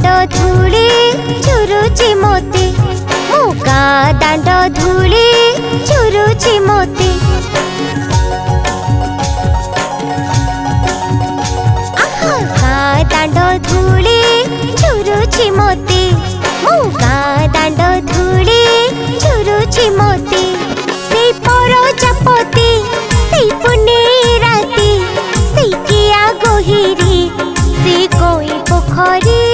दांड धूली चुरुची मोती मो गाँ दांड धूली चुरुची मोती गाँ दांड धूली चुरुची मोती मो गाँ दांड धूली चुरुची मोती से परो चापती से पुने राती से किया गोहिरी से कोई पोखरी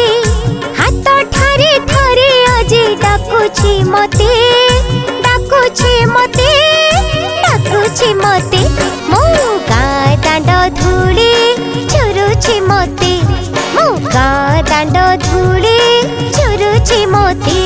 हाथ ठारे ठारे अजे डाकुछि मते डाकुछि मते डाकुछि मते मो गाँ दांड धूली चुरुची मोती मो गाँ दांड धूली चुरुची मोती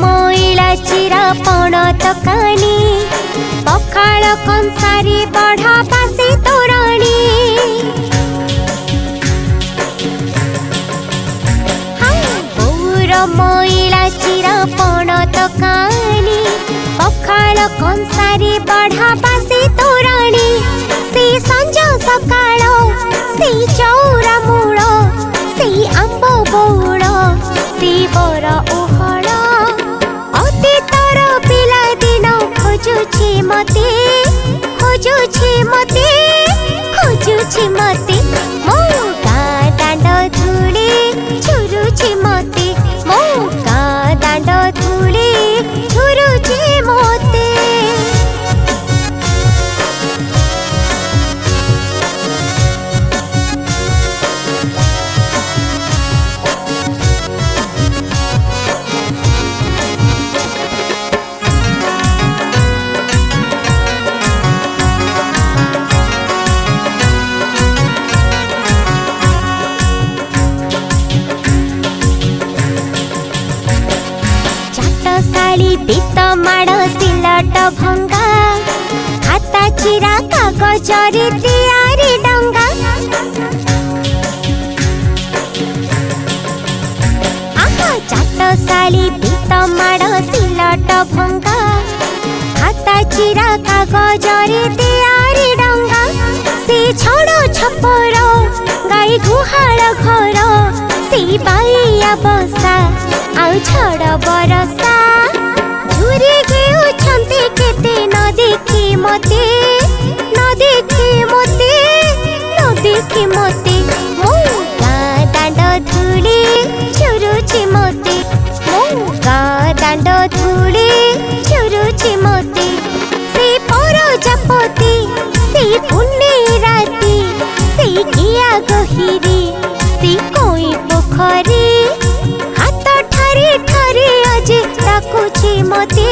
मैला चिरा पण तकानी पखाल कंसारी बढ़ा पासी तोराणी मैला चिरा पण तकानी पखाल कंसारी बढ़ा पासी तोराणी से संज सकाळ से चौरा मूल से आंब बौल से बर ओहळ खोजुछि मते खोजुछि मते खोजुछि मते मो गाँ दांड धूली चुरुछि मते मो गाँ दांड धूली चुरुछि मते साली बीत माड़ सिलट भंगा खाता चिरा कागज तैयारी डंगा चाट साली बीत माड़ सिलट भंगा खाता चिरा कागज तैयारी डंगा से छड़ छपर गाई गुहाल घर से बाइया बसा आउ छड़ बरसा झुरी गेउछन्ते केते न देखी मते न देखी मते न देखी मते मो गाँ दांड धूली चुरुछि मते मो गाँ दांड धूली चुरुछि मते से परो चापती से पुने राती से किया गहिरी से कोई पोखरी हाथ ठारे ठारे अजे डाकुछि मते